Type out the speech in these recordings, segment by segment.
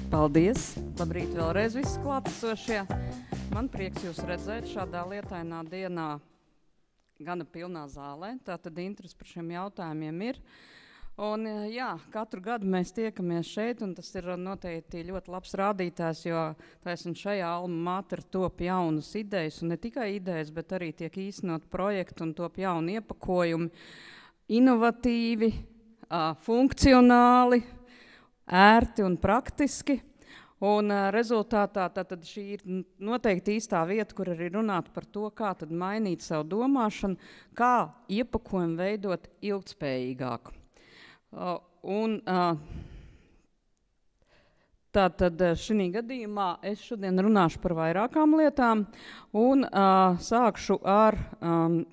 Paldies! Labrīt vēlreiz visi klātesošie. Man prieks jūs redzēt šādā lietainā dienā gana pilnā zālē. Tātad interesi par šiem jautājumiem ir. Un jā, katru gadu mēs tiekamies šeit, un tas ir noteikti ļoti labs rādītājs, jo taisn šajā alma mater top jaunas idejas, un ne tikai idejas, bet arī tiek īstenot projekti un top jauni iepakojumi, inovatīvi, funkcionāli, ērti un praktiski. Un rezultātā tātad šī ir noteikti īstā vieta, kur arī runāt par to, kā tad mainīt savu domāšanu, kā iepakojumu veidot ilgtspējīgāku. Tātad šī gadījumā es šodien runāšu par vairākām lietām un sākšu ar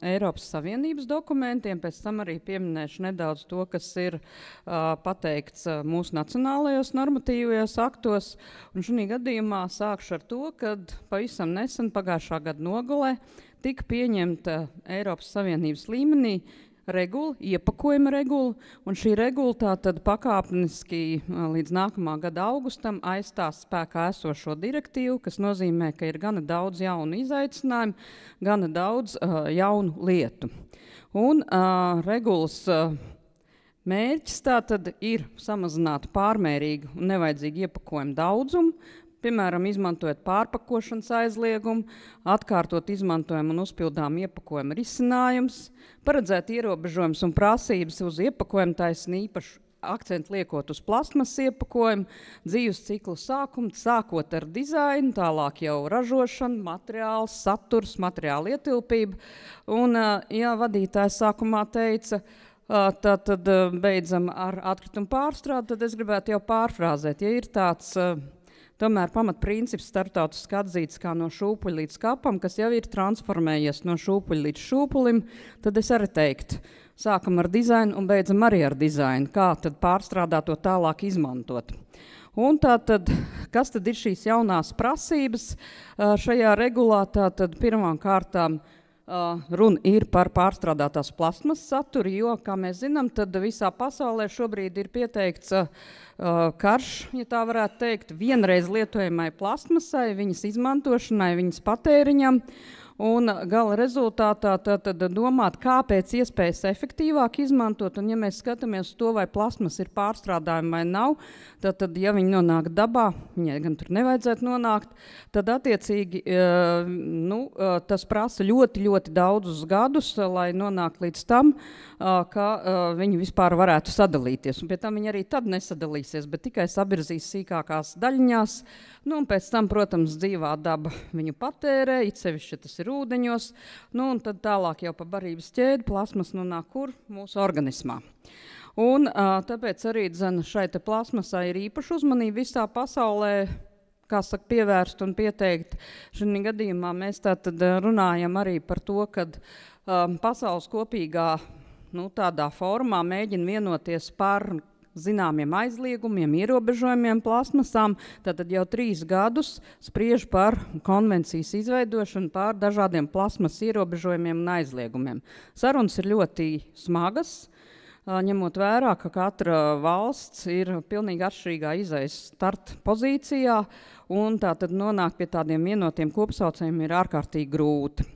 Eiropas Savienības dokumentiem, pēc tam arī pieminēšu nedaudz to, kas ir pateikts mūsu nacionālajos normatīvajos aktos. Un šī gadījumā sākšu ar to, kad pavisam nesen pagājušā gada nogalē tika pieņemta Eiropas Savienības līmenī regula, iepakojuma regula, un šī regula tātad pakāpeniski līdz nākamā gada augustam aizstās spēkā esošo direktīvu, kas nozīmē, ka ir gana daudz jaunu izaicinājumu, gana daudz jaunu lietu. Un regulas mērķis tātad ir samazināt pārmērīgu un nevajadzīgu iepakojumu daudzumu, piemēram, izmantojot pārpakošanas aizliegumu, atkārtot izmantojumu un uzpildām iepakojumu risinājums, paredzēt ierobežojumus un prasības uz iepakojumu taisni īpašu akcentu liekot uz plasmas iepakojumu, dzīves ciklu sākumu, sākot ar dizainu, tālāk jau ražošanu, materiāls, saturs, materiāla ietilpība. Un, ja vadītājs sākumā teica, tad beidzam ar atkritumu pārstrādi, tad es gribētu jau pārfrāzēt, ja ir tāds tomēr pamatprincips starptautiski atzīts kā no šūpuļa līdz kapam, kas jau ir transformējies no šūpuļa līdz šūpulim, tad es arī teiktu, sākam ar dizainu un beidzam arī ar dizainu, kā tad pārstrādāt to tālāk izmantot. Un tātad, kas tad ir šīs jaunās prasības šajā regulā? Tātad pirmām kārtām runa ir par pārstrādātās plasmas saturu, jo, kā mēs zinām, tad visā pasaulē šobrīd ir pieteikts karš, ja tā varētu teikt, vienreiz lietojamai plasmasai, viņas izmantošanai, viņas patēriņam. Un gala rezultātā tad domāt, kā pēc iespējas efektīvāk izmantot, un ja mēs skatāmies to, vai plasmas ir pārstrādājuma vai nav, tad ja viņi nonāk dabā, viņai gan tur nevajadzētu nonākt, tad attiecīgi tas prasa ļoti, ļoti daudzus gadus, lai nonāk līdz tam, ka viņi vispār varētu sadalīties. Un pie tam viņi arī tad nesadalīsies, bet tikai sabirzīs sīkākās daļiņās. Nu, un pēc tam, protams, dzīvā daba viņu patērē, it sevišķi tas ir ūdeņos, nu, un tad tālāk jau pa barības ķēdi plasmas nonāk kur? Mūsu organismā. Un tāpēc arī šai te plasmasai ir īpaša uzmanība visā pasaulē, kā saka, pievērst un pieteikt. Šī gadījumā mēs tātad runājam arī par to, kad pasaules kopīgā tādā formā mēģina vienoties par zināmiem aizliegumiem, ierobežojumiem plasmasām, tātad jau 3 gadus spriež par konvencijas izveidošanu par dažādiem plasmas ierobežojumiem un aizliegumiem. Sarunas ir ļoti smagas, ņemot vērā, ka katra valsts ir pilnīgi atšķirīgā izejas starta pozīcijā, un tātad nonākt pie tādiem vienotiem kopsaucējiem ir ārkārtīgi grūti.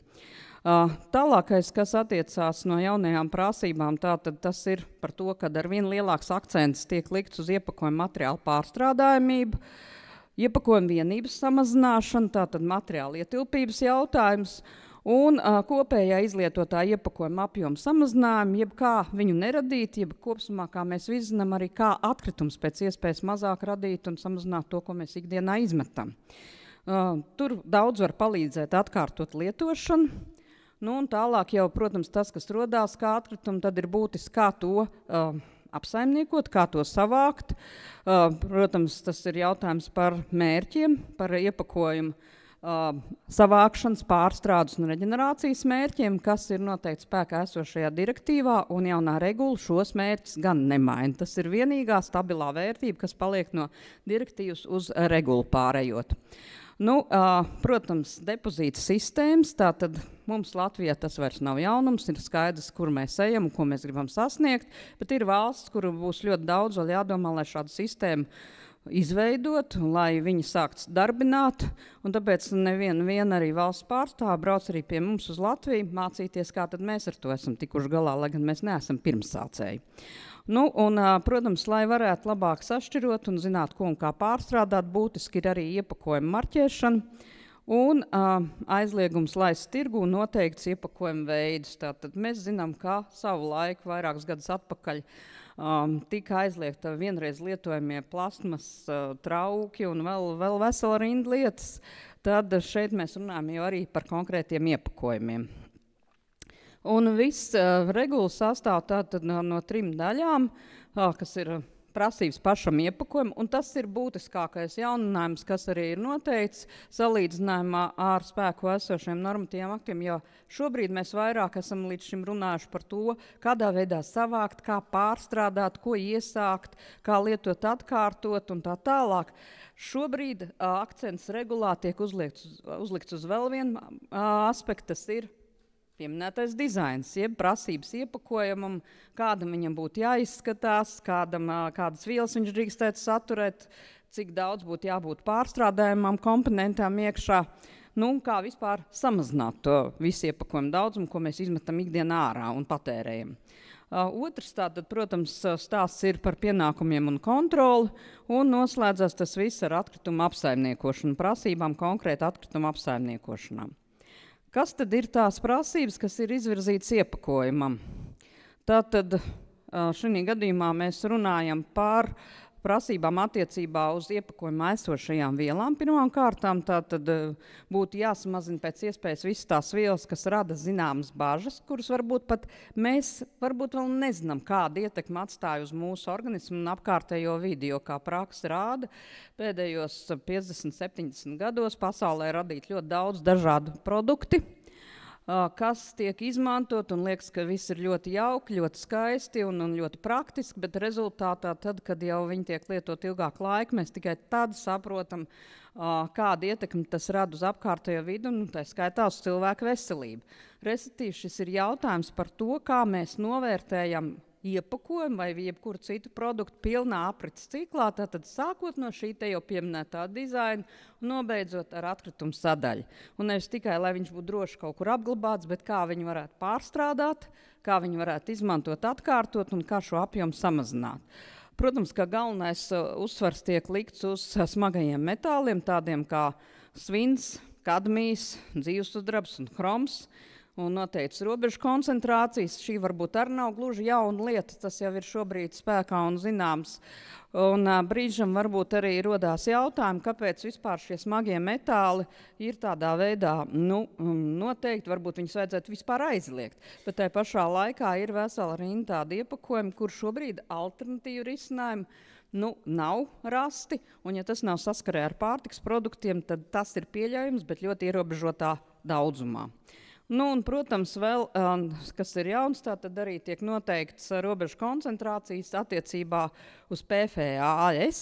Tālākais, kas attiecās no jaunajām prasībām, tātad tas ir par to, ka ar vien lielāks akcents tiek likts uz iepakojuma materiālu pārstrādājumību, iepakojuma vienības samazināšanu, tātad materiāla ietilpības jautājums un kopējā izlietotā iepakojuma apjoma samazinājumu, jeb kā viņu neradīt, jeb kopsumā, kā mēs visi zinām, arī kā atkritums pēc iespējas mazāk radīt un samazināt to, ko mēs ikdienā izmetam. Tur daudz var palīdzēt atkārtot lietošanu. Nu, un tālāk jau, protams, tas, kas rodās kā atkritumi, tad ir būtiski, kā to apsaimniekot, kā to savākt. Protams, tas ir jautājums par mērķiem, par iepakojumu savākšanas, pārstrādes un reģenerācijas mērķiem, kas ir noteikti spēkā esošajā direktīvā, un jaunā regula šos mērķus gan nemaina. Tas ir vienīgā stabilā vērtība, kas paliek no direktīvas uz regulu pārējot. Nu, protams, depozīta sistēmas, tātad mums Latvijā tas vairs nav jaunums, ir skaidrs, kur mēs ejam un ko mēs gribam sasniegt, bet ir valsts, kur būs ļoti daudz vēl jādomā, lai šādu sistēmu izveidot, lai viņi sāktu darbināt, un tāpēc neviena arī valsts pārstāve brauc arī pie mums uz Latviju mācīties, kā tad mēs ar to esam tikuši galā, lai gan mēs neesam pirmsācēji. Nu, un, protams, lai varētu labāk sašķirot un zināt, ko un kā pārstrādāt, būtiski ir arī iepakojuma marķēšana un aizliegums laist tirgu un noteikts iepakojuma veidus. Tātad mēs zinām, ka savu laiku vairākus gadus atpakaļ tika aizliegta vienreiz lietojamie plasmas trauki un vēl vesela rinda lietas, tad šeit mēs runājam jau arī par konkrētiem iepakojumiem. Un viss regulas sastāv tātad no 3 daļām, kas ir prasības pašam iepakojumam, un tas ir būtiskākais jauninājums, kas arī ir noteikts salīdzinājumā ar spēku esošiem normatīviem aktiem, jo šobrīd mēs vairāk esam līdz šim runājuši par to, kādā veidā savākt, kā pārstrādāt, ko iesākt, kā lietot atkārtot un tā tālāk. Šobrīd akcents regulā tiek uzlikts uz vēl vienu aspektu, tas ir pieminētais dizains, jeb prasības iepakojumam, kādam viņam būtu jāizskatās, kādas vielas viņš drīkstētu saturēt, cik daudz būtu jābūt pārstrādājumam komponentām iekšā, nu, kā vispār samazināt to visu iepakojumu daudzumu, ko mēs izmetam ikdienā ārā un patērējam. Otrs tātad, protams, stāsts ir par pienākumiem un kontroli, un noslēdzas tas viss ar atkritumu apsaimniekošanu, prasībām konkrēti atkritumu apsaimniekošanām. Kas tad ir tās prasības, kas ir izvirzītas iepakojumam? Tātad šajā gadījumā mēs runājam par prasībām attiecībā uz iepakojumā esošajām vielām. Pirmām kārtām tātad būtu jāsamazina pēc iespējas visas tās vielas, kas rada zināmas bažas, kuras varbūt pat mēs vēl nezinām, kādu ietekmi atstāja uz mūsu organismu un apkārtējo vidi, jo kā praksa rāda, pēdējos 50-70 gados pasaulē radīt ļoti daudz dažādu produkti, kas tiek izmantot un liekas, ka viss ir ļoti jauki, ļoti skaisti un ļoti praktiski, bet rezultātā tad, kad jau viņi tiek lietot ilgāku laiku, mēs tikai tad saprotam, kādu ietekmi tas rada uz apkārtējo vidu un tā skaitā uz cilvēku veselību. Respektīvi, šis ir jautājums par to, kā mēs novērtējam iepakojumu vai jebkuru citu produktu pilnā aprits ciklā, tātad sākot no šī te jau pieminētā dizaina un nobeidzot ar atkritumu sadaļu. Un nevis tikai, lai viņš būtu droši kaut kur apglabāts, bet kā viņu varētu pārstrādāt, kā viņu varētu izmantot, atkārtot un kā šo apjomu samazināt. Protams, ka galvenais uzsvars tiek likts uz smagajiem metāliem, tādiem kā svins, kadmijs, dzīvesudrabs un hroms, un noteikts robežu koncentrācijas. Šī varbūt arī nav gluži jauna lieta, tas jau ir šobrīd spēkā un zināms. Un brīžam varbūt arī rodās jautājumi, kāpēc vispār šie smagie metāli ir tādā veidā noteikti, varbūt viņus vajadzētu vispār aizliegt. Bet tajā pašā laikā ir vesela rinda tādi iepakojumi, kur šobrīd alternatīvu risinājumu nav rasti, un ja tas nav saskarē ar pārtikas produktiem, tad tas ir pieļaujams, bet ļoti ierobežotā daudzumā. Un, protams, vēl, kas ir jauns, tātad arī tiek noteikts robežu koncentrācijas attiecībā uz PFAS.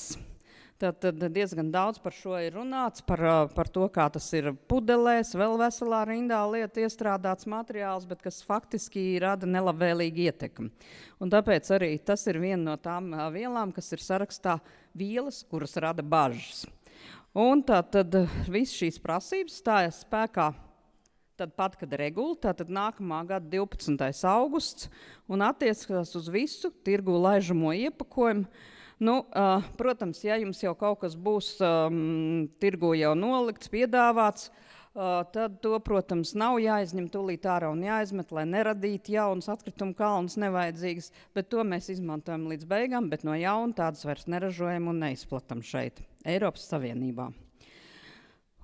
Tātad diezgan daudz par šo ir runāts, par to, kā tas ir pudelēs, vēl veselā rindā lieta iestrādāts materiāls, bet kas faktiski rada nelabvēlīgu ietekmi. Un tāpēc arī tas ir viena no tām vielām, kas ir sarakstā vielas, kuras rada bažas. Un tātad viss šīs prasības stājas spēkā tad pat, kad regula, tātad nākamā gada 12. augusts, un attiecās uz visu tirgu laižamo iepakojumu. Protams, ja jums jau kaut kas būs tirgu jau nolikts, piedāvāts, tad to, protams, nav jāizņem tūlīt ārā un jāizmet, lai neradītu jaunas atkritumu kalnus nevajadzīgas, bet to mēs izmantojam līdz beigām, bet no jauna tādas vairs neražojam un neizplatam šeit, Eiropas Savienībā.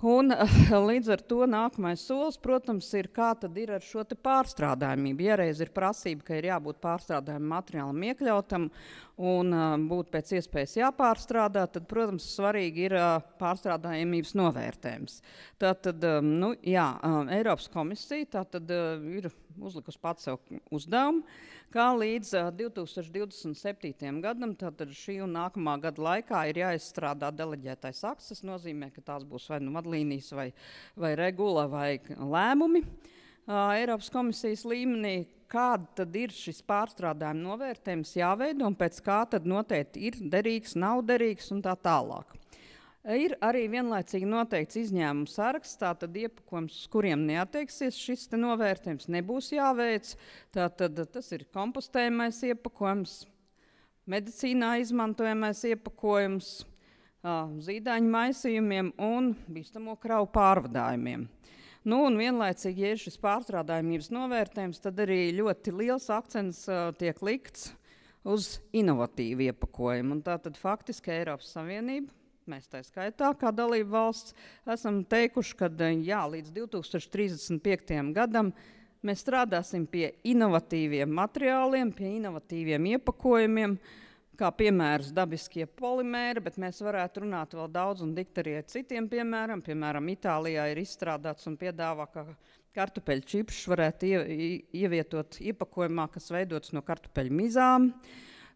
Un līdz ar to nākamais solis, protams, ir, kā tad ir ar šo te pārstrādājumību. Ja reiz ir prasība, ka ir jābūt pārstrādājumu materiālam iekļautam un būtu pēc iespējas jāpārstrādā, tad, protams, svarīgi ir pārstrādājumības novērtējums. Tātad, Eiropas komisija tātad ir uzlikusi pats sev uzdevumu, kā līdz 2027. gadam, tātad šī un nākamā gada laikā ir jāizstrādā deleģētais akts. Tas nozīmē, ka tās būs vai vadlīnijas, vai regula, vai lēmumi Eiropas komisijas līmenī, kāda tad ir šis pārstrādājuma novērtējums jāveido un pēc kā tad noteikti ir derīgs, nav derīgs un tā tālāk. Ir arī vienlaicīgi noteikts izņēmumu saraksts, tātad iepakojums, uz kuriem neattieksies šis te novērtējums, nebūs jāveic. Tātad tas ir kompostējamais iepakojums, medicīnā izmantojamais iepakojums, zīdaiņu maisījumiem un bīstamo kravu pārvadājumiem. Nu, un vienlaicīgi, ja ir šis pārstrādājumības novērtējums, tad arī ļoti liels akcents tiek likts uz inovatīvu iepakojumu. Un tātad faktiski Eiropas Savienība, mēs tā skaitā, kā dalība valsts, esam teikuši, ka līdz 2035. gadam mēs strādāsim pie inovatīviem materiāliem, pie inovatīviem iepakojumiem, kā piemērs dabiskie polimēri, bet mēs varētu runāt vēl daudz un dikt arī ar citiem piemēram. Piemēram, Itālijā ir izstrādāts un piedāvā, ka kartupeļu čipšus varētu ievietot iepakojumā, kas veidots no kartupeļu mizām.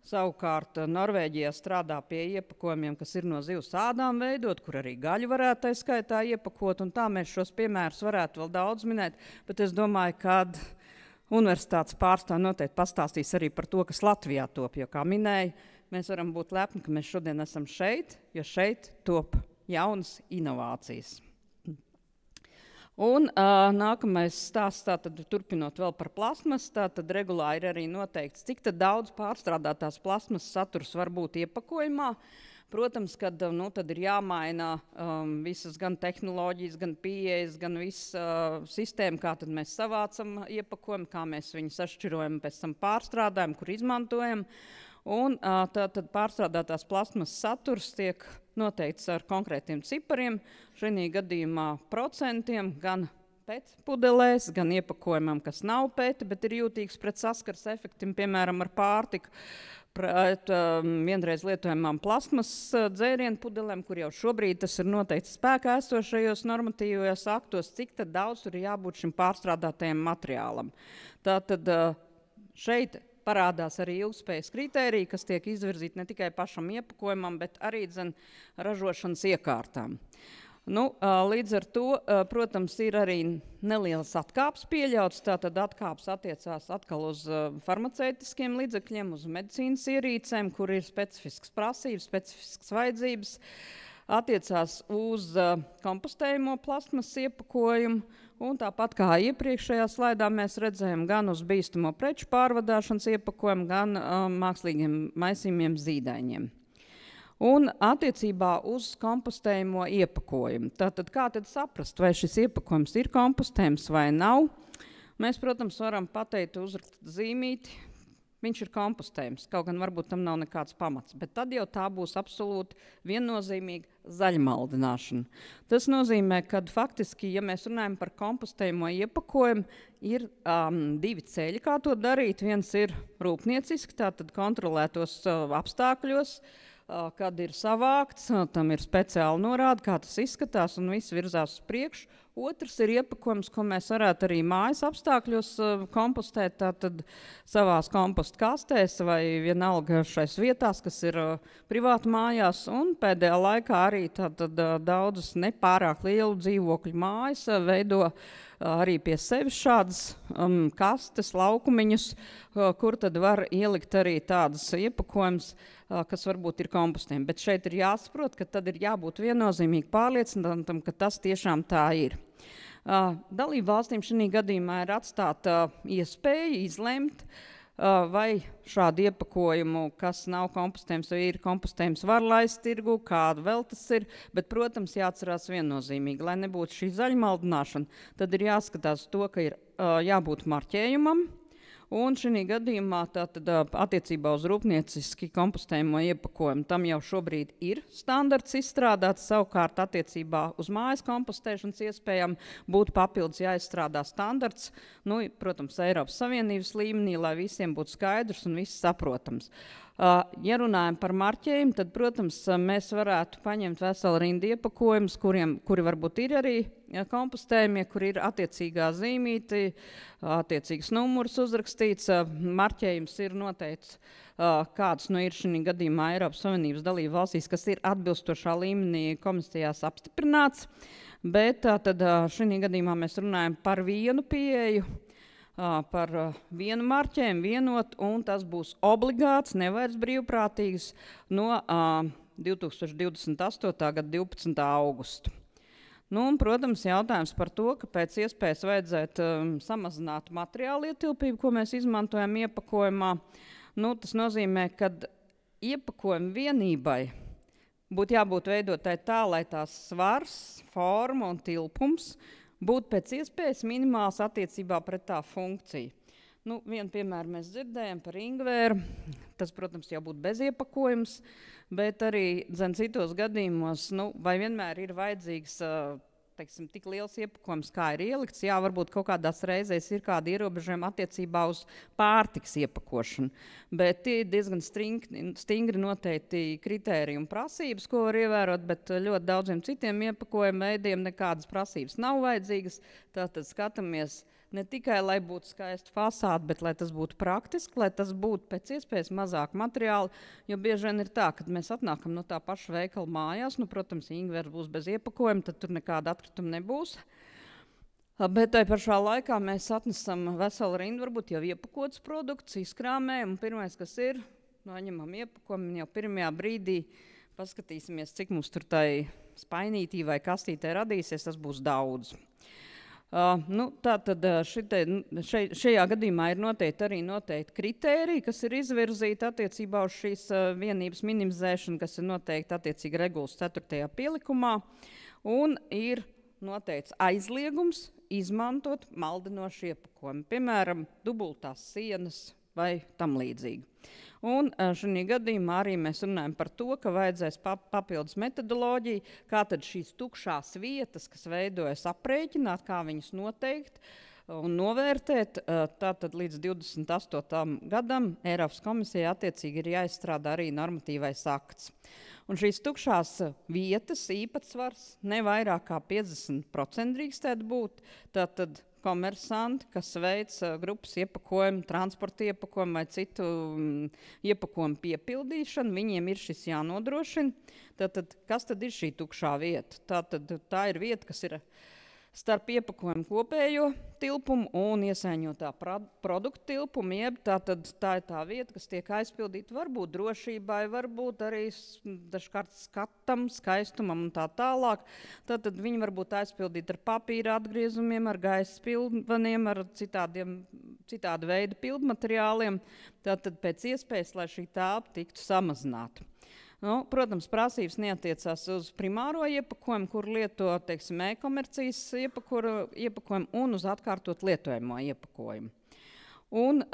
Savukārt Norvēģijā strādā pie iepakojumiem, kas ir no zivs ādām veidot, kur arī gaļu varētu tā skaitā iepakot, un tā mēs šos piemērus varētu vēl daudz minēt, bet es domāju, ka universitātes pārstāvji noteikti pastāstīs arī par to, kas Latvijā top, jo, kā minēja, mēs varam būt lepni, ka mēs šodien esam šeit, jo šeit top jaunas inovācijas. Un nākamais stāsts, tātad turpinot vēl par plasmas, tātad regulā ir arī noteikts, cik tad daudz pārstrādātās plasmas saturs var būt iepakojumā. Protams, kad tad ir jāmaina visas gan tehnoloģijas, gan pieejas, gan visa sistēma, kā tad mēs savācam iepakojumu, kā mēs viņus sašķirojam, pēc tam pārstrādājam, kur izmantojam. Un tātad pārstrādātās plasmas saturs tiek noteikts ar konkrētiem cipariem, šajā gadījumā procentiem, gan PET pudelēs, gan iepakojumam, kas nav PET, bet ir jūtīgs pret saskars efektiem, piemēram, ar pārtiku, pret vienreiz lietojamām plasmas dzērienu pudelēm, kur jau šobrīd tas ir noteikts spēkā esošajos normatīvajos aktos, cik tad daudz tur ir jābūt šim pārstrādātajam materiālam. Tātad šeit parādās arī ilgspējas kritēriji, kas tiek izvirzīti ne tikai pašam iepakojumam, bet arī ražošanas iekārtām. Nu, līdz ar to, protams, ir arī nelielas atkāpes pieļauts. Tātad atkāpes attiecās atkal uz farmaceitiskiem līdzekļiem, uz medicīnas ierīcēm, kur ir specifiskas prasības, specifiskas vajadzības. Attiecās uz kompostējumu plasmas iepakojumu, un tāpat kā iepriekšējā slaidā mēs redzējām gan uz bīstamo preču pārvadāšanas iepakojumu, gan mākslīgiem maisījumiem zīdaiņiem. Un attiecībā uz kompostējumu iepakojumu. Tātad kā tad saprast, vai šis iepakojums ir kompostējums vai nav? Mēs, protams, varam pateikt, uzrakst zīmīti, viņš ir kompostējums, kaut gan varbūt tam nav nekāds pamats, bet tad jau tā būs absolūti viennozīmīga zaļmaldināšana. Tas nozīmē, ka faktiski, ja mēs runājam par kompostējumu iepakojumu, ir divi ceļi, kā to darīt. Viens ir rūpnieciski, tātad kontrolētos apstākļos, kad ir savākts, tam ir speciāli norāda, kā tas izskatās un viss virzās uz priekšu. Otrs ir iepakojums, ko mēs varētu arī mājas apstākļos kompostēt, tātad savās kompostu kastēs vai vienalga šais vietās, kas ir privāti mājās. Un pēdējā laikā arī tātad daudzas nepārāk lielu dzīvokļu mājas veido arī pie sevis šādas kastes, laukumiņus, kur tad var ielikt arī tādas iepakojumus, kas varbūt ir kompostējumi. Bet šeit ir jāsaprot, ka tad ir jābūt viennozīmīgi pārliecinātam, ka tas tiešām tā ir. Dalību valstīm šajā gadījumā ir atstāta iespēja izlemt, vai šādu iepakojumu, kas nav kompostējums vai ir kompostējums, var laist tirgu, kādu vēl tas ir, bet, protams, jāatcerās viennozīmīgi, lai nebūtu šī zaļmaldināšana, tad ir jāskatās to, ka ir jābūt marķējumam, un šajā gadījumā tātad attiecībā uz rūpnieciski kompostējumu iepakojumu tam jau šobrīd ir standarts izstrādāts, savukārt attiecībā uz mājas kompostēšanas iespējām būtu papildus jāizstrādā standarts, nu, protams, Eiropas Savienības līmenī, lai visiem būtu skaidrs un viss saprotams. Ja runājam par marķējumu, tad, protams, mēs varētu paņemt veselu rindu iepakojumus, kuri varbūt ir arī kompostējumie, kur ir attiecīgā zīmīti, attiecīgs numurs uzrakstīts, marķējums ir noteikts, kāds ir šī gadījumā Eiropas Savienības dalību valstīs, kas ir atbilstošā līmenī komisijās apstiprināts, bet tad šī gadījumā mēs runājam par vienu pieeju. par vienu marķējumu vienot, un tas būs obligāts, nevairs brīvprātīgs no 2028. gada 12. augusta. Nu, un, protams, jautājums par to, ka pēc iespējas vajadzētu samazināt materiālu ietilpību, ko mēs izmantojam iepakojumā. Nu, tas nozīmē, ka iepakojuma vienībai būtu jābūt veidotai tā, lai tās svars, forma un tilpums būtu pēc iespējas minimāls attiecībā pret tā funkciju. Nu, vienu piemēru mēs dzirdējam par ingvēru. Tas, protams, jau būtu beziepakojums, bet arī citos gadījumos, vai vienmēr ir vajadzīgs teiksim, tik liels iepakojums, kā ir ielikts. Jā, varbūt kaut kādās reizēs ir kādi ierobežojumi attiecībā uz pārtikas iepakošanu, bet tie ir diezgan stingri noteikti kritēriji un prasības, ko var ievērot, bet ļoti daudziem citiem iepakojuma veidiem nekādas prasības nav vajadzīgas. Tātad skatāmies ne tikai, lai būtu skaista fasāde, bet lai tas būtu praktiski, lai tas būtu pēc iespējas mazāk materiāli, jo bieži vien ir tā, kad mēs atnākam no tā paša veikala mājās, protams, ingvers būs bez iepakojuma, tad tur nekāda atkrituma nebūs. Bet tai pašā laikā mēs atnesam veselu rindu, varbūt jau iepakotas produkts, izkrāmējam, un pirmais, kas ir, noņemam iepakojumu, jau pirmajā brīdī paskatīsimies, cik mums tur tai spainītī vai kastītē radīsies, tas būs daudz. Tātad šajā gadījumā ir noteikti kritēriji, kas ir izvirzīti attiecībā uz šīs vienības minimizēšanu, kas ir noteikti attiecīgi regulas 4. pielikumā, un ir noteikts aizliegums izmantot maldinošu iepakojumu, piemēram, dubultās sienas vai tam līdzīgi. Un šajā gadījumā arī mēs runājam par to, ka vajadzēs papildus metodoloģiju, kā tad šīs tukšās vietas, kas veidojas, aprēķināt, kā viņas noteikt un novērtēt. Tātad līdz 28. gadam Eiropas komisijai attiecīgi ir jāizstrādā arī normatīvais akts. Un šīs tukšās vietas īpatsvars ne vairāk kā 50% drīkstētu būt. Tātad komersanti, kas veic grupas iepakojumu, transporta iepakojumu vai citu iepakojumu piepildīšanu, viņiem ir šis jānodrošina. Tātad, kas tad ir šī tukšā vieta? Tā ir vieta, kas ir starp iepakojumu kopējo tilpumu un iesaiņotā produktu tilpumu, jeb tā ir tā vieta, kas tiek aizpildīta varbūt drošībai, varbūt arī dažkārt skatam, skaistumam un tā tālāk. Tātad viņi varbūt aizpildīti ar papīra atgriezumiem, ar gaisa pildvaniem, ar citāda veida pildmateriāliem. Tātad pēc iespējas, lai šī telpa tiktu samazināta. Protams, prasības neatiecās uz primāro iepakojumu, kur lieto, teiksim, e-komercijas iepakojumu un uz atkārtot lietojamo iepakojumu. Un,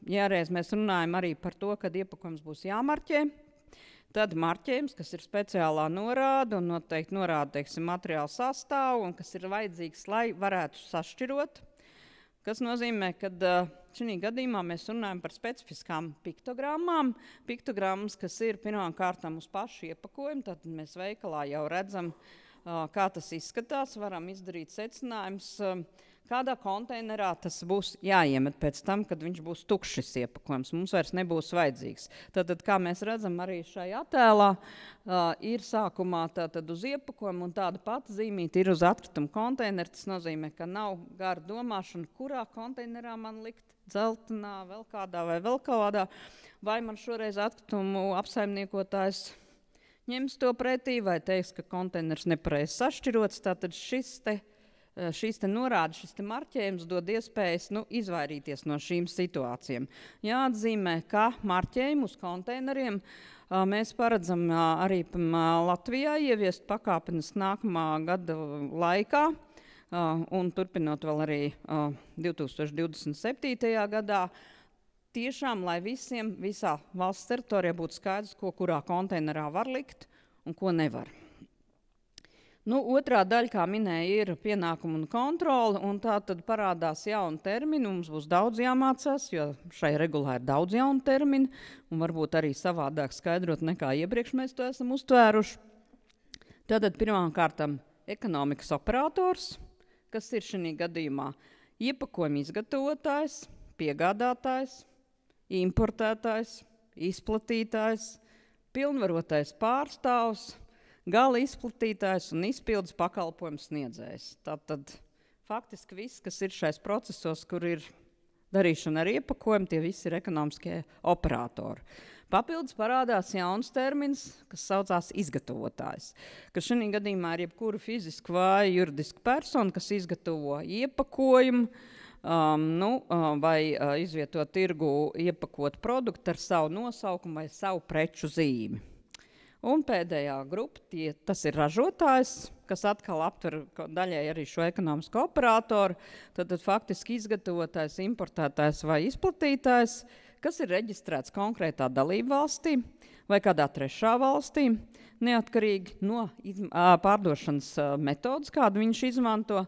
jāreiz mēs runājam arī par to, kad iepakojums būs jāmarķē, tad marķējums, kas ir speciālā norāda un noteikti norāda, teiksim, materiālu sastāvu un kas ir vajadzīgs, lai varētu sašķirot, kas nozīmē, ka šajā gadījumā mēs runājam par specifiskām piktogrammām. Piktogrammas, kas ir pirmām kārtām uz pašu iepakojumu, tad mēs veikalā jau redzam, kā tas izskatās, varam izdarīt secinājumus, kādā konteinerā tas būs jāiemet pēc tam, kad viņš būs tukšs šis iepakojums. Mums vairs nebūs vajadzīgs. Tātad, kā mēs redzam arī šajā attēlā, ir sākumā tātad uz iepakojumu un tāda pati zīmīte ir uz atkritumu konteineru. Tas nozīmē, ka nav gara domāšana, kurā konteinerā man likt, dzeltenā, vēl kādā vai vēl kādā. Vai man šoreiz atkritumu apsaimniekotājs ņems to pretī vai teiks, ka konteiners nepareizi sašķirots. Tātad šīs norādes, šis marķējums dod iespējas izvairīties no šīm situācijām. Jāatzīmē, ka marķējumu uz konteineriem mēs paredzam arī Latvijā ieviest pakāpeniski nākamā gada laikā un turpinot vēl arī 2027. gadā. Tiešām, lai visā valsts teritorijā būtu skaidrs, ko kurā konteinerā var likt un ko nevar. Otrā daļa, kā minēja, ir pienākumu un kontrole, un tā tad parādās jauni termini. Mums būs daudz jāmācās, jo šai regulā ir daudz jaunu terminu, un varbūt arī savādāk skaidrot nekā iepriekš mēs to esam uztvēruši. Tātad pirmām kārtām ekonomikas operators, kas ir šajā gadījumā iepakojuma izgatavotājs, piegādātājs, importētājs, izplatītājs, pilnvarotais pārstāvs, gala izplatītājs un izpildes pakalpojums sniedzējs. Tātad faktiski viss, kas ir šais procesos, kur ir darīšana ar iepakojumu, tie visi ir ekonomiskie operatori. Papildus parādās jauns termins, kas saucās izgatavotājs, kas šajā gadījumā ir jebkura fiziska vai juridiska persona, kas izgatavo iepakojumu, vai izvieto tirgu iepakot produktu ar savu nosaukumu vai savu preču zīmi. Un pēdējā grupa, tas ir ražotājs, kas atkal aptver daļai arī šo ekonomisko operatoru, tad faktiski izgatavotājs, importētājs vai izplatītājs, kas ir reģistrēts konkrētā dalībvalstī vai kādā trešā valstī, neatkarīgi no pārdošanas metodas, kādu viņš izmanto,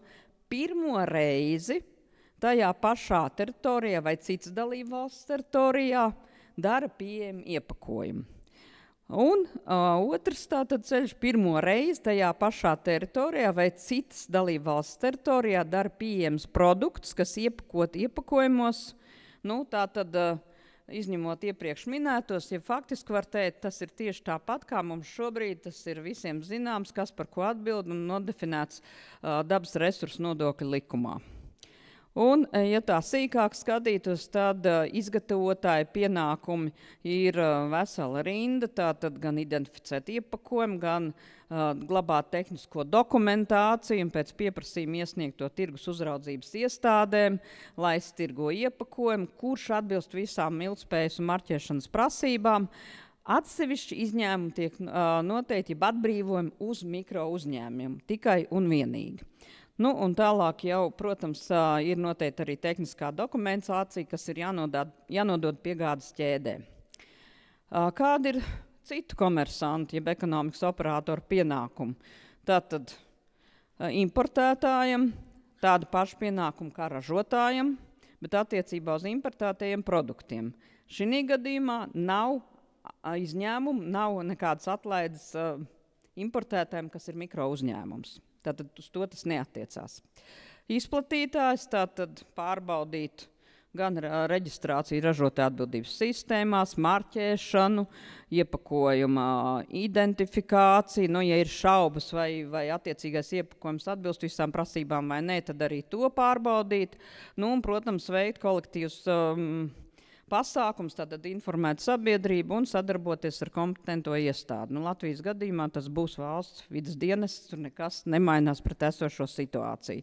pirmo reizi tajā pašā teritorijā vai citas dalībvalsts teritorijā dara pieejamu iepakojumu. Un otrs tātad ceļš pirmo reizi tajā pašā teritorijā vai citas dalībvalsts teritorijā dara pieejams produkts, kas iepakot iepakojumos, tātad izņemot iepriekš minētos, ja faktiski var teikt, tas ir tieši tāpat, kā mums šobrīd tas ir visiem zināms, kas par ko atbild un nodefinēts dabas resursu nodokļu likumā. Un, ja tā sīkāk skatītos, tad izgatavotāja pienākumi ir vesela rinda, tātad gan identificēt iepakojumu, gan glabāt tehnisko dokumentāciju un pēc pieprasījuma iesniegt to tirgus uzraudzības iestādēm, laist tirgo iepakojumu, kurš atbilst visām ilgtspējas un marķēšanas prasībām. Atsevišķi izņēmumi tiek noteikti atbrīvojumi uz mikro uzņēmumiem, tikai un vienīgi. Un tālāk jau, protams, ir noteikti arī tehniskā dokumentācija, kas ir jānodod piegādes ķēdē. Kādi ir citu komersantu, jeb ekonomikas operātoru pienākumi? Tātad importētājam tādu pašu pienākumu kā ražotājam, bet attiecībā uz importētajiem produktiem. Šī gadījumā nav izņēmumu, nav nekādas atlaides importētājiem, kas ir mikro uzņēmums. Tātad uz to tas neatiecās. Izplatītājs tātad pārbaudīt gan reģistrāciju ražotāju atbildības sistēmās, marķēšanu, iepakojuma identifikāciju, ja ir šaubas vai attiecīgais iepakojums atbilst visām prasībām vai nē, tad arī to pārbaudīt. Un, protams, veikt kolektīvus pasākums, tātad informēt sabiedrību un sadarboties ar kompetento iestādi. Latvijas gadījumā tas būs valsts vides dienests, tur nekas nemainās pret esošo situāciju.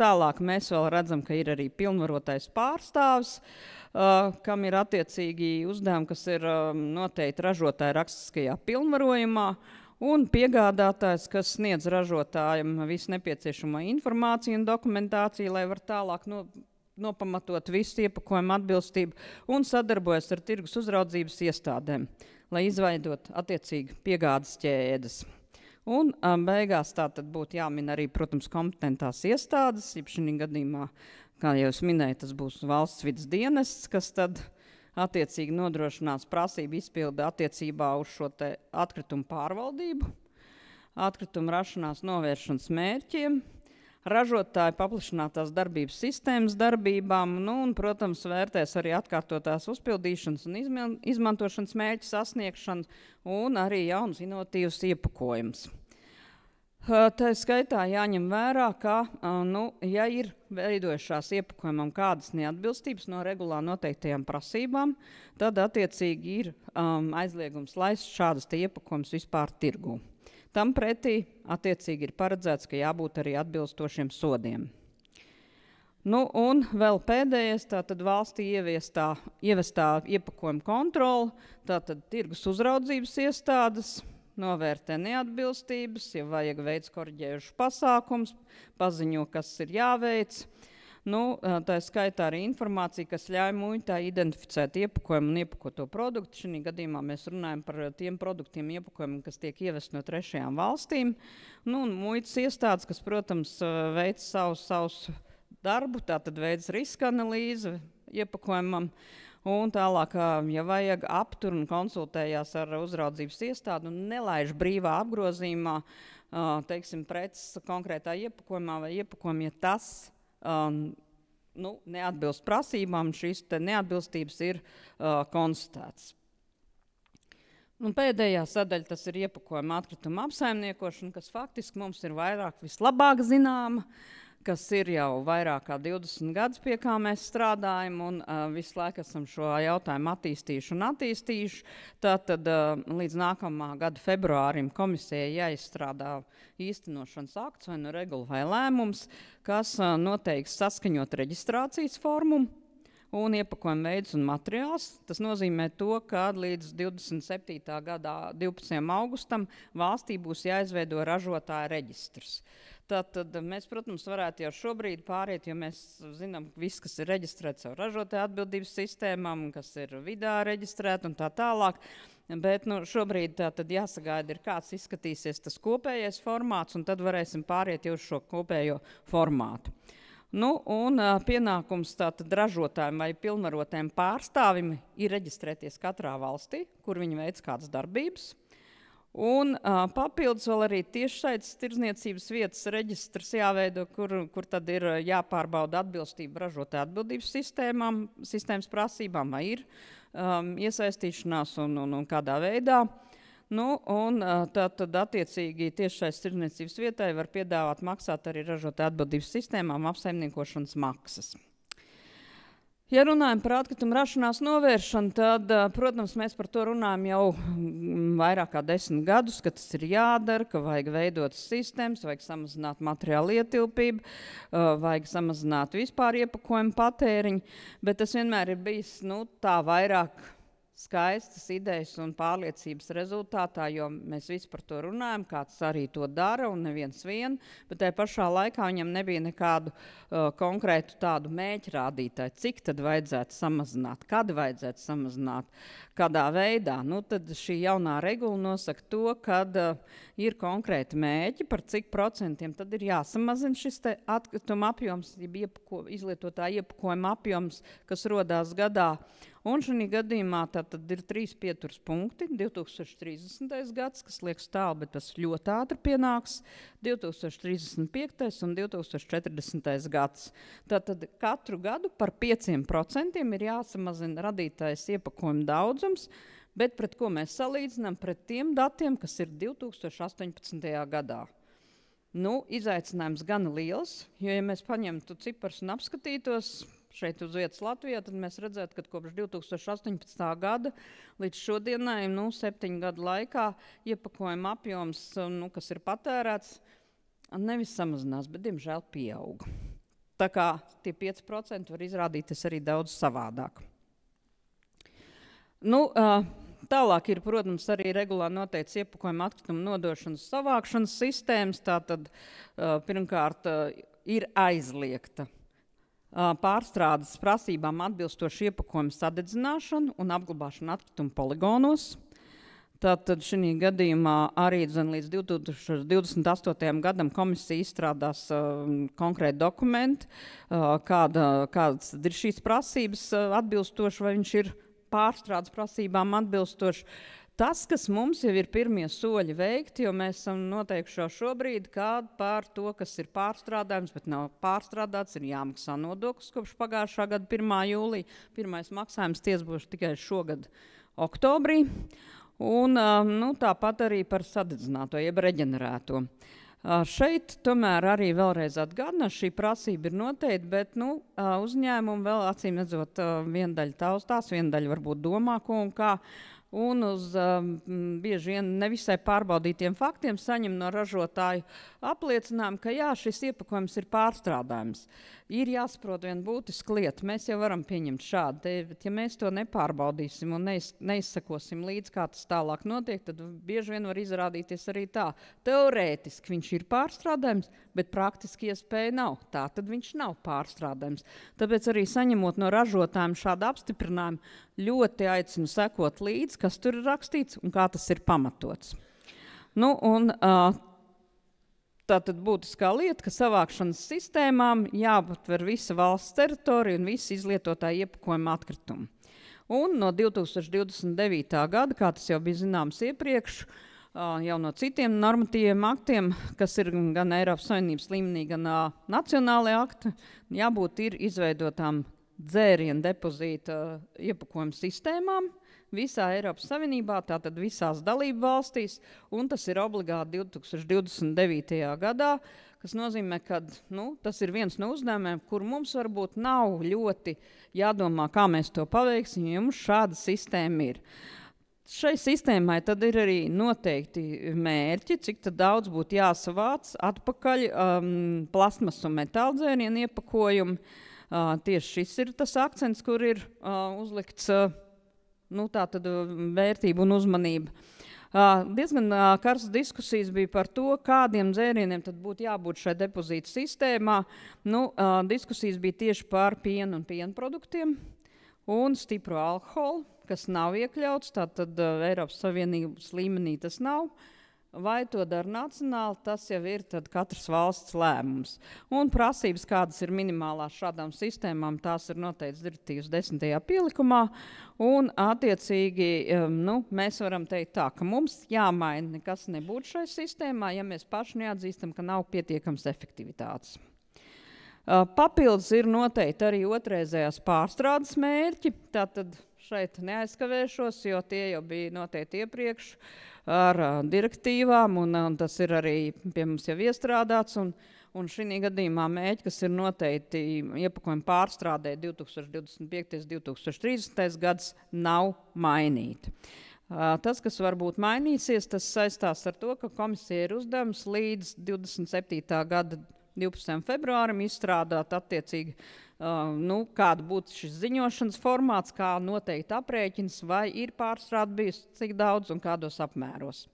Tālāk mēs vēl redzam, ka ir arī pilnvarotais pārstāvs, kam ir attiecīgi uzdevumi, kas ir noteikti ražotāja rakstiskajā pilnvarojumā, un piegādātājs, kas sniedz ražotājiem visu nepieciešamo informāciju un dokumentāciju, lai var tālāk nopamatot visu iepakojumu atbilstību un sadarbojas ar tirgus uzraudzības iestādēm, lai izveidot attiecīgi piegādes ķēdes. Un beigās tātad būtu jāmin arī, protams, kompetentās iestādes, jeb šī gadījumā, kā jau es minēju, tas būs valsts vides dienests, kas tad attiecīgi nodrošinās prasību izpildi attiecībā uz šo te atkritumu pārvaldību, atkritumu rašanās novēršanas mērķiem, ražotāju paplašinātās darbības sistēmas darbībām, un, protams, vērtēs arī atkārtotās uzpildīšanas un izmantošanas mērķu sasniegšanu un arī jauns inovatīvs iepakojums. Tā skaitā jāņem vērā, ka, ja ir veidojušās iepakojumam kādas neatbilstības no regulā noteiktajām prasībām, tad attiecīgi ir aizliegums laist šādas te iepakojumus vispār tirgū. Tam pretī attiecīgi ir paredzēts, ka jābūt arī atbilstošiem sodiem. Un vēl pēdējais, tātad valstī ievestā iepakojuma kontrole, tātad tirgus uzraudzības iestādes novērtē neatbilstības, ja vajag veids korģējušus pasākums, paziņo, kas ir jāveic. Tā skaitā arī informācija, kas ļauj muitai identificēt iepakojumu un iepakoto produktu. Šī gadījumā mēs runājam par tiem produktiem iepakojumiem, kas tiek ievesti no trešajām valstīm. Un muitas iestādes, kas, protams, veic savus darbu, tātad veids riska analīzi iepakojumam. Un tālāk, ja vajag, aptur un konsultējās ar uzraudzības iestādi un nelaiž brīvā apgrozījumā, teiksim, preces konkrētā iepakojumā vai iepakojumā, ja tas neatbilst prasībām, šīs neatbilstības ir konstatētas. Pēdējā sadaļa tas ir iepakojuma atkrituma apsaimniekošana, kas faktiski mums ir vairāk vislabāk zināma, kas ir jau vairāk kā 20 gadus, pie kā mēs strādājam, un visu laiku esam šo jautājumu attīstījuši. Tātad līdz nākamā gada februārim komisijai jāizstrādā īstenošanas akts vai nu regula vai lēmums, kas noteiks saskaņot reģistrācijas formumu un iepakojuma veids un materiāls. Tas nozīmē to, ka līdz 27. gadā 12. augustam valstī būs jāizveido ražotāja reģistrs. Tātad mēs, protams, varētu jau šobrīd pāriet, jo mēs zinām, viss, kas ir reģistrēts savu ražotāju atbildības sistēmām, kas ir vidā reģistrēti un tā tālāk. Bet šobrīd tātad jāsagaida, kāds izskatīsies tas kopējais formāts, un tad varēsim pāriet jau uz šo kopējo formātu. Un pienākums tātad ražotājiem vai pilnvarotājiem pārstāvim ir reģistrēties katrā valstī, kur viņi veic kādas darbības. Un papildus vēl arī tiešsaites tirdzniecības vietas reģistrs jāveido, kur tad ir jāpārbauda atbilstība ražotāja atbildības sistēmas prasībām, vai ir iesaistīšanās un kādā veidā. Tad attiecīgi tiešsaites tirdzniecības vietai var piedāvāt maksāt arī ražotāja atbildības sistēmām apsaimniekošanas maksas. Ja runājam par atkritumu rašanās novēršanu, tad, protams, mēs par to runājam jau vairāk kā 10 gadus, ka tas ir jādara, ka vajag veidot sistēmas, vajag samazināt materiālu ietilpību, vajag samazināt vispār iepakojumu patēriņu, bet tas vienmēr ir bijis tā vairāk skaistas idejas un pārliecības rezultātā, jo mēs visi par to runājam, kāds arī to dara un neviens vien, bet tajā pašā laikā viņam nebija nekādu konkrētu tādu mēķrādītāju, cik tad vajadzētu samazināt, kad vajadzētu samazināt, kādā veidā. Tad šī jaunā regula nosaka to, kad ir konkrēti mēķi, par cik procentiem tad ir jāsamazina šis te atkrituma apjoms, izlietotā iepakojuma apjoms, kas rodās gadā. Un šajā gadījumā tad ir 3 pieturas punkti. 2030. gads, kas liekas tālu, bet tas ļoti ātri pienāks, 2035. un 2040. gads. Tātad katru gadu par 5% ir jāsamazina radītais iepakojuma daudzums, bet pret ko mēs salīdzinām? Pret tiem datiem, kas ir 2018. gadā. Izaicinājums gan liels, jo, ja mēs paņemtu ciparus un apskatītos, šeit uz vietas Latvijā, tad mēs redzētu, ka kopš 2018. gada līdz šodienai, 7 gadu laikā, iepakojuma apjoms, kas ir patērēts, nevis samazinās, bet, diemžēl, pieauga. Tā kā tie 5% var izrādīties arī daudz savādāk. Tālāk ir, protams, arī regulā noteikts iepakojuma atkrituma nodošanas savākšanas sistēmas. Tātad pirmkārt ir aizliegta pārstrādes prasībām atbilstoši iepakojuma sadedzināšana un apglabāšana atkrituma poligonos. Tātad šī gadījumā arī līdz 2028. gadam komisija izstrādās konkrēti dokumenti, kādas ir šīs prasības atbilstoši, vai viņš ir pārstrādes prasībām atbilstoši. Tas, kas mums jau ir pirmie soļi veikti, jo mēs esam noteikuši jau šobrīd, ka par to, kas ir pārstrādājums, bet nav pārstrādāts, ir jāmaksā nodoklis kopš pagājušā gada 1. jūlija. Pirmais maksājums ties būs tikai šogad oktobrī. Un tāpat arī par sadedzināto, jeb reģenerēto. Šeit tomēr arī vēlreiz atgādina, šī prasība ir noteikti, bet uzņēmumi vēl acīm redzot viena daļa taustās, viena daļa varbūt domā, ko un kā. Un uz bieži vien nevisai pārbaudītiem faktiem saņem no ražotāju apliecinājumu, ka jā, šis iepakojums ir pārstrādājums. Ir jāsaprot viena būtiska lieta. Mēs jau varam pieņemt šādu, bet ja mēs to nepārbaudīsim un neizsakosim līdz, kā tas tālāk notiek, tad bieži vien var izrādīties arī tā. Teorētiski viņš ir pārstrādājums, bet praktiski iespēja nav. Tā tad viņš nav pārstrādājums. Tāpēc arī saņemot no ražotājiem šādu apstiprinājumu, ļoti aicinu sekot līdzi, kas tur ir rakstīts un kā tas ir pamatots. Tātad būtiskā lieta, ka savākšanas sistēmām jāaptver visa valsts teritorija un visi izlietotāji iepakojuma atkritumi. Un no 2029. gada, kā tas jau bija zināms iepriekš, jau no citiem normatīviem aktiem, kas ir gan Eiropas Savienības līmenī, gan nacionālajie akti, jābūt ir izveidotām dzērienu depozīta iepakojuma sistēmām visā Eiropas Savienībā, tātad visās dalību valstīs, un tas ir obligāti 2029. gadā, kas nozīmē, ka tas ir viens no uzdevumiem, kur mums varbūt nav ļoti jādomā, kā mēs to paveiksim, jo mums šāda sistēma ir. Šai sistēmai tad ir arī noteikti mērķi, cik tad daudz būtu jāsavāc atpakaļ plasmas un metāla dzērienu iepakojumi. Tieši šis ir tas akcents, kur ir uzlikts tātad vērtība un uzmanība. Diezgan karstas diskusijas bija par to, kādiem dzērieniem tad būtu jābūt šai depozītu sistēmā. Diskusijas bija tieši par pienu un piena produktiem un stipro alkoholu, kas nav iekļauts, tātad Eiropas Savienības līmenī tas nav. Vai to dara nacionāli, tas jau ir tad katras valsts lēmums. Un prasības, kādas ir minimālās šādām sistēmām, tās ir noteikts direktīvas 10. pielikumā. Un attiecīgi mēs varam teikt tā, ka mums jāmaina nekas nebūtu šai sistēmā, ja mēs paši neatzīstam, ka nav pietiekams efektivitātes. Papildus ir noteikti arī otrreizējās pārstrādes mērķi, tātad šeit neaizkavēšos, jo tie jau bija noteikti iepriekš ar direktīvām, un tas ir arī pie mums jau iestrādāts, un šī gadījumā mērķi, kas ir noteikti iepakojuma pārstrādē 2025. 2030. gads, nav mainīti. Tas, kas varbūt mainīsies, tas saistās ar to, ka komisija ir uzdevums līdz 27. gada 12. februārim izstrādāt attiecīgi, kāda būtu šis ziņošanas formāts, kā noteikti aprēķins, vai ir pārstrāde bijusi, cik daudz un kādos apmēros.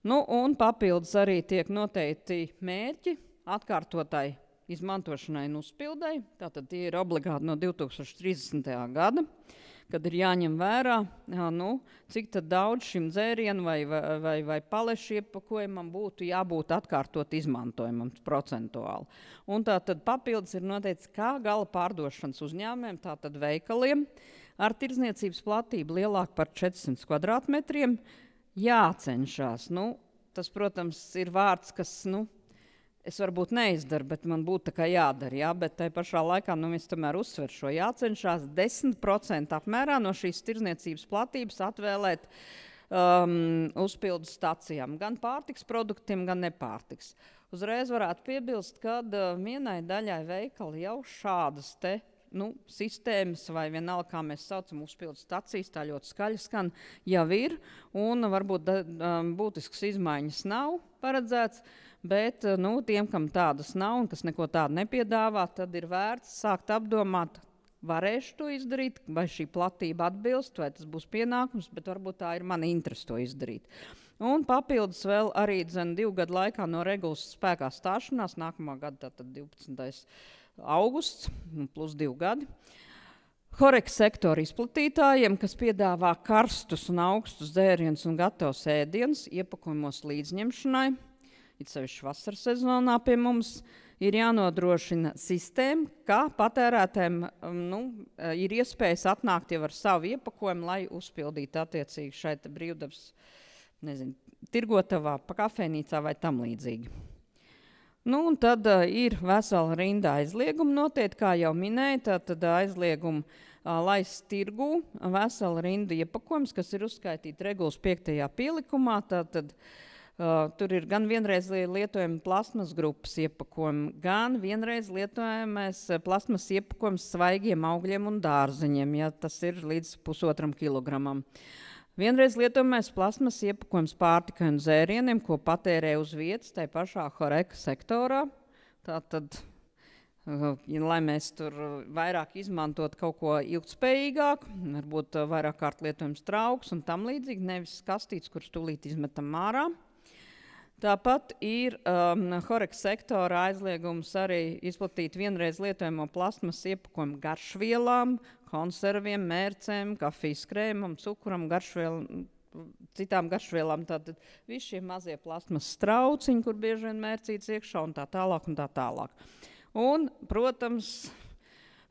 Un papildus arī tiek noteikti mērķi atkārtotai izmantošanai un uzpildei, tātad tie ir obligāti no 2030. gada, kad ir jāņem vērā, cik tad daudz šim dzērienu vai palešu iepakojumam būtu jābūt atkārtot izmantojumam procentuāli. Un tātad papildus ir noteikts, kā gala pārdošanas uzņēmumiem, tātad veikaliem, ar tirdzniecības platību lielāku par 400 kvadrātmetriem jācenšas. Tas, protams, ir vārds, kas, es varbūt neizdaru, bet man būtu tā kā jādara, jā, bet tai pašā laikā mēs tomēr uzsver šo jācenšas 10% apmērā no šīs tirdzniecības platības atvēlēt uzpildu stacijām, gan pārtiks produktiem, gan nepārtiks. Uzreiz varētu piebilst, ka vienai daļai veikali jau šādas te sistēmas vai vienalga, kā mēs saucam uzpildu stacijas, tā ļoti skaļi skan, jau ir, un varbūt būtiskas izmaiņas nav paredzēts, bet tiem, kam tādas nav un kas neko tādu nepiedāvā, tad ir vērts sākt apdomāt, varēšu to izdarīt, vai šī platība atbilst, vai tas būs pienākums, bet varbūt tā ir mana interese to izdarīt. Un papildus vēl arī 2 gadu laikā no regulas spēkā stāšanās, nākamā gada tātad 12. augusts, plus 2 gadi. Horeka sektora izplatītājiem, kas piedāvā karstus un augstus dzērienus un gatavus ēdienus iepakojumos līdzņemšanai, it sevišķi vasaras sezonā pie mums, ir jānodrošina sistēma, kā patērētājiem ir iespējas atnākt jau ar savu iepakojumu, lai uzpildītu attiecīgi šeit brīvdabas, tirgotavā, kafejnīcā vai tam līdzīgi. Un tad ir vesela rinda aizliegumu noteikti, kā jau minēja, tad aizliegumu laist tirgū vesela rinda iepakojums, kas ir uzskaitīti regulas 5. pielikumā, tātad tur ir gan vienreiz lietojama plasmas grupas iepakojumi, gan vienreiz lietojamais plasmas iepakojums svaigiem augļiem un dārzeņiem, ja tas ir līdz 1,5 kilogramam. Vienreiz lietojamais plasmas iepakojums pārtikai un dzērieniem, ko patērē uz vietas, tai pašā Horeka sektorā. Tātad, lai mēs tur vairāk izmantot kaut ko ilgtspējīgāku, varbūt vairāk kārt lietojams trauks un tam līdzīgi, nevis kastītes, kuras tūlīt izmetam ārā. Tāpat ir Horeka sektora aizliegums arī izplatīt vienreiz lietojamo plasmas iepakojumu garšvielām, konserviem, mērcēm, kafijas krēmam, cukuram, citām garšvielām. Tātad visi šie mazie plasmas strauciņi, kur bieži vien mērcīts iekšā un tā tālāk un tā tālāk. Un, protams,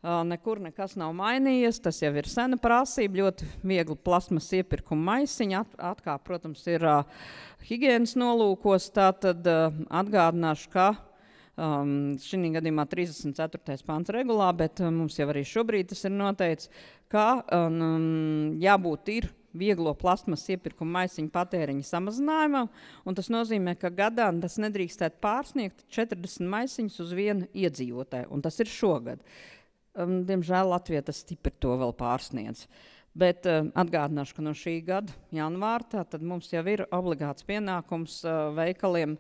nekur nekas nav mainījies, tas jau ir sena prasība, ļoti viegli plasmas iepirkuma maisiņa, atkāp, protams, ir higienas nolūkos, tātad atgādināšu, ka šī gadījumā 34. pants regulā, bet mums jau arī šobrīd tas ir noteikts, ka jābūt ir vieglo plasmas iepirkuma maisiņu patēriņa samazinājumam, un tas nozīmē, ka gadā tas nedrīkstētu pārsniegt 40 maisiņus uz vienu iedzīvotāju, un tas ir šogad. Diemžēl Latvija tas stipri to vēl pārsniedz. Bet atgādināšu, ka no šī gada janvāra tad mums jau ir obligāts pienākums veikaliem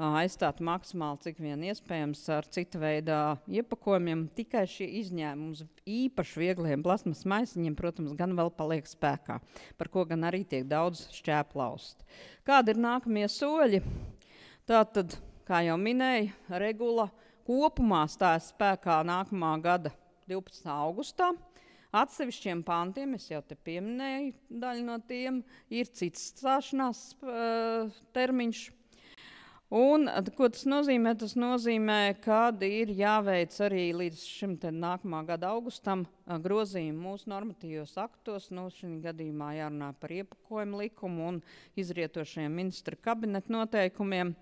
aizstāt maksimāli, cik vien iespējams, ar cita veidā iepakojumiem. Tikai šie izņēmumi īpaši viegliem plasmas maisiņiem, protams, gan vēl paliek spēkā, par ko gan arī tiek daudz šķēplaust. Kādi ir nākamie soļi? Tātad, kā jau minēju, regula kopumā stājas spēkā nākamā gada 12. augustā. Atsevišķiem pantiem, es jau te pieminēju, daļa no tiem ir cits stāšanās termiņš. Un, ko tas nozīmē? Tas nozīmē, ka ir jāveic arī līdz šim nākamā gada augustam grozījumi mūsu normatīvos aktos. Šī gadījumā jārunā par iepakojumu likumu un izrietošajiem ministra kabineta noteikumiem.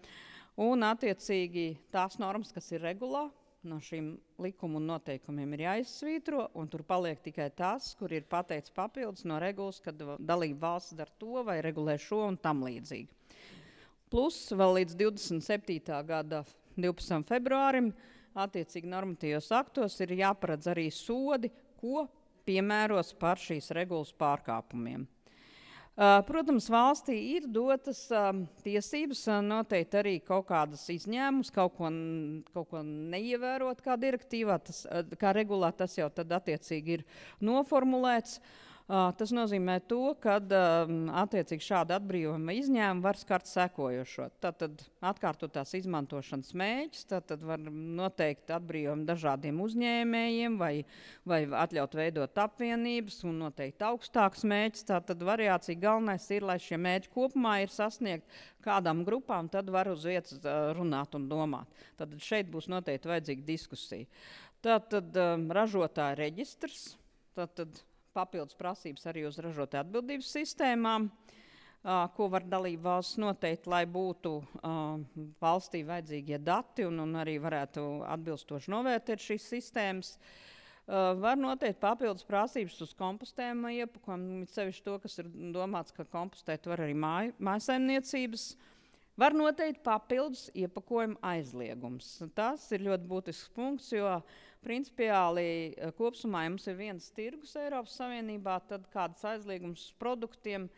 Un, attiecīgi, tās normas, kas ir regulā, no šīm likumu un noteikumiem ir jāizsvītro, un tur paliek tikai tas, kur ir pateikts papildus no regulas, kad dalība valsts dara to vai regulē šo un tam līdzīgi. Plus vēl līdz 27. gada 12. februārim attiecīgi normatīvos aktos ir jāparedz arī sodi, ko piemēros par šīs regulas pārkāpumiem. Protams, valstī ir dotas tiesības noteikt arī kaut kādas izņēmumus, kaut ko neievērot kā direktīvā, kā regulā tas jau tad attiecīgi ir noformulēts. Tas nozīmē to, ka attiecīgi šāda atbrīvojuma izņēmuma var skart sekojošo. Tātad atkārtotās izmantošanas mēģis, tātad var noteikt atbrīvojumu dažādiem uzņēmējiem vai atļaut veidot apvienības un noteikt augstāks mēģis. Tātad variācija galvenais ir, lai šie mēģi kopumā ir sasniegt kādām grupām, tad var uz vietas runāt un domāt. Tātad šeit būs noteikti vajadzīga diskusija. Tātad ražotāja reģistrs, tātad papildus prasības arī uz ražotāju atbildības sistēmām, ko var dalība valsts noteikt, lai būtu valstī vajadzīgie dati un arī varētu atbilstoši novērtēt šīs sistēmas. Var noteikt papildus prasības uz kompostējuma iepakojumu, sevišķi to, kas ir domāts, ka kompostēt var arī mājsaimniecības. Var noteikt papildus iepakojuma aizliegums. Tas ir ļoti būtisks punkts, jo principiāli kopsumā mums ir viens tirgus Eiropas Savienībā, tad kādas aizliegums produktiem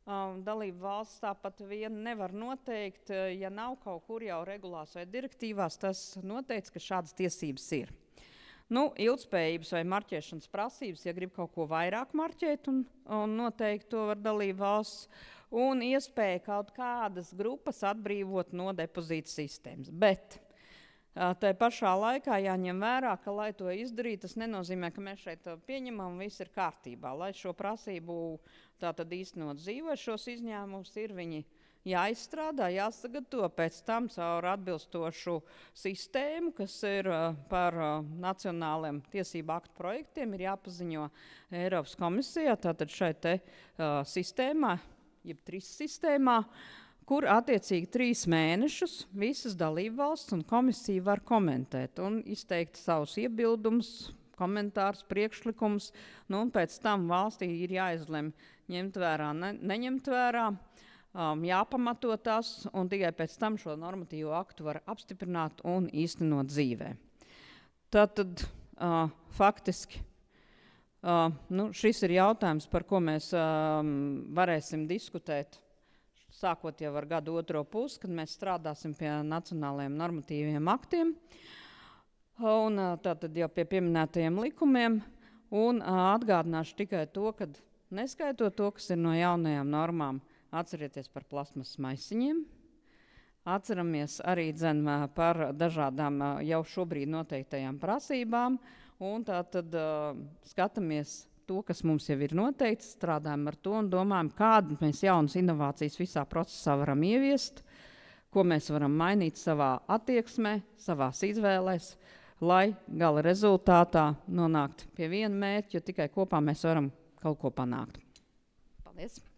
dalību valsts tāpat vien nevar noteikt, ja nav kaut kur jau regulās vai direktīvās, tas noteikts, ka šādas tiesības ir. Ilgtspējības vai marķēšanas prasības, ja grib kaut ko vairāk marķēt un noteikti to var dalību valsts, un iespēja kaut kādas grupas atbrīvot no depozīta sistēmas. Bet tai pašā laikā jāņem vērā, ka, lai to izdarītu, tas nenozīmē, ka mēs šeit pieņemam un viss ir kārtībā. Lai šo prasību tātad īstenot dzīvē, šos izņēmumus ir viņi jāizstrādā, jāsagatavo pēc tam caur atbilstošu sistēmu, kas ir par nacionāliem tiesību aktu projektiem, ir jāpaziņo Eiropas komisijā, tātad šai te sistēmā, jeb TRIS sistēmā, kur attiecīgi 3 mēnešus visas dalībvalsts un komisija var komentēt un izteikt savus iebildumus, komentārus, priekšlikumus, un pēc tam valstī ir jāizlem ņemt vērā, neņemt vērā, jāpamato tas, un tikai pēc tam šo normatīvo aktu var apstiprināt un īstenot dzīvē. Tātad faktiski šis ir jautājums, par ko mēs varēsim diskutēt, sākot jau ar gadu otro pusi, kad mēs strādāsim pie nacionālajiem normatīviem aktiem, un tātad jau pie pieminētajiem likumiem, un atgādināšu tikai to, ka neskaitot to, kas ir no jaunajām normām, atcerieties par plasmas maisiņiem, atceramies arī par dažādām jau šobrīd noteiktajām prasībām, un tātad skatāmies to, kas mums jau ir noteikts, strādājam ar to un domājam, kādu mēs jaunas inovācijas visā procesā varam ieviest, ko mēs varam mainīt savā attieksmē, savās izvēlēs, lai gala rezultātā nonākt pie viena mērķa, jo tikai kopā mēs varam kaut ko panākt. Paldies!